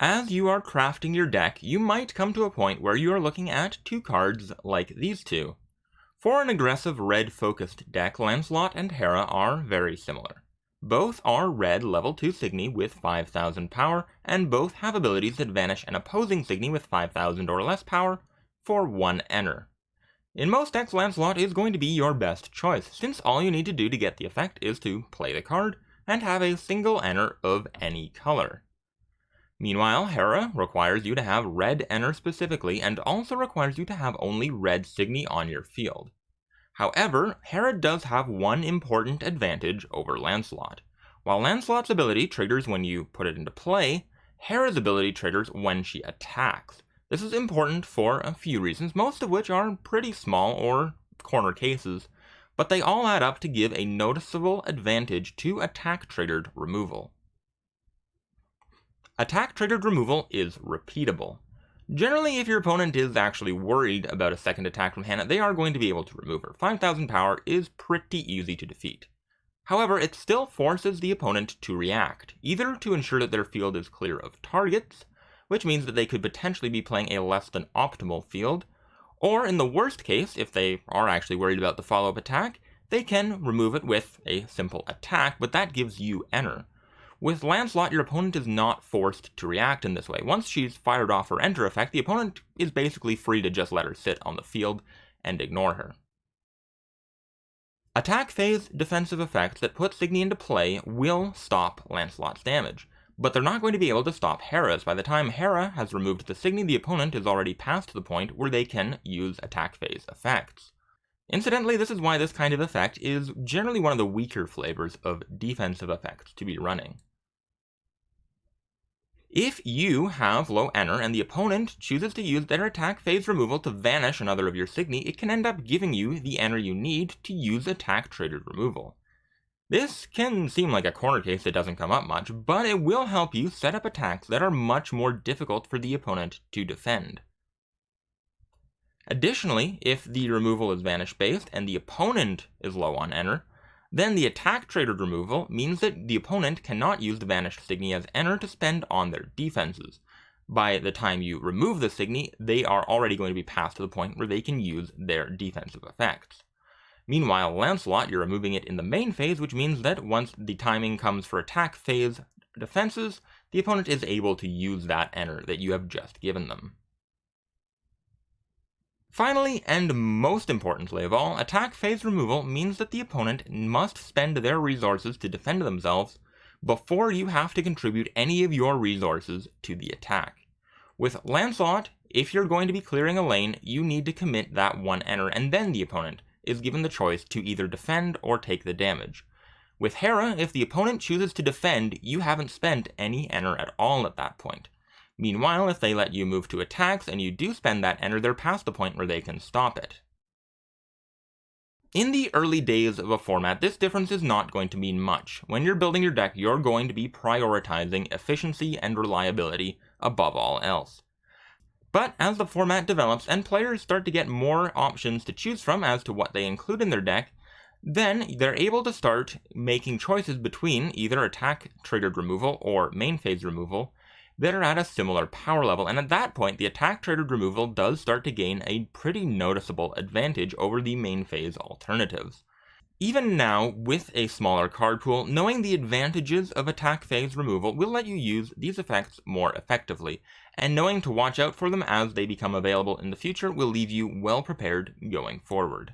As you are crafting your deck, you might come to a point where you are looking at two cards like these two. For an aggressive red-focused deck, Lancelot and Hera are very similar. Both are red level 2 SIGNI with 5000 power, and both have abilities that vanish an opposing SIGNI with 5000 or less power for 1 enter. In most decks, Lancelot is going to be your best choice, since all you need to do to get the effect is to play the card and have a single enter of any color. Meanwhile, Hera requires you to have red enter specifically, and also requires you to have only red SIGNI on your field. However, Hera does have one important advantage over Lancelot. While Lancelot's ability triggers when you put it into play, Hera's ability triggers when she attacks. This is important for a few reasons, most of which are pretty small or corner cases, but they all add up to give a noticeable advantage to attack-triggered removal. Attack-triggered removal is repeatable. Generally, if your opponent is actually worried about a second attack from Hannah, they are going to be able to remove her. 5000 power is pretty easy to defeat. However, it still forces the opponent to react, either to ensure that their field is clear of targets, which means that they could potentially be playing a less than optimal field, or in the worst case, if they are actually worried about the follow-up attack, they can remove it with a simple attack, but that gives you enter. With Lancelot, your opponent is not forced to react in this way. Once she's fired off her enter effect, the opponent is basically free to just let her sit on the field and ignore her. Attack phase defensive effects that put SIGNI into play will stop Lancelot's damage, but they're not going to be able to stop Hera's. By the time Hera has removed the SIGNI, the opponent is already past the point where they can use attack phase effects. Incidentally, this is why this kind of effect is generally one of the weaker flavors of defensive effects to be running. If you have low enter and the opponent chooses to use their attack phase removal to vanish another of your SIGNI, it can end up giving you the enter you need to use attack-triggered removal. This can seem like a corner case that doesn't come up much, but it will help you set up attacks that are much more difficult for the opponent to defend. Additionally, if the removal is vanish-based and the opponent is low on enter, then the attack-triggered removal means that the opponent cannot use the vanished SIGNI as enter to spend on their defenses. By the time you remove the SIGNI, they are already going to be past to the point where they can use their defensive effects. Meanwhile, Lancelot, you're removing it in the main phase, which means that once the timing comes for attack phase defenses, the opponent is able to use that enter that you have just given them. Finally, and most importantly of all, attack phase removal means that the opponent must spend their resources to defend themselves before you have to contribute any of your resources to the attack. With Lancelot, if you're going to be clearing a lane, you need to commit that one enter, and then the opponent is given the choice to either defend or take the damage. With Hera, if the opponent chooses to defend, you haven't spent any enter at all at that point. Meanwhile, if they let you move to attacks and you do spend that enter, they're past the point where they can stop it. In the early days of a format, this difference is not going to mean much. When you're building your deck, you're going to be prioritizing efficiency and reliability above all else. But as the format develops and players start to get more options to choose from as to what they include in their deck, then they're able to start making choices between either attack-triggered removal or main phase removal that are at a similar power level, and at that point the attack-triggered removal does start to gain a pretty noticeable advantage over the main phase alternatives. Even now, with a smaller card pool, knowing the advantages of attack phase removal will let you use these effects more effectively, and knowing to watch out for them as they become available in the future will leave you well prepared going forward.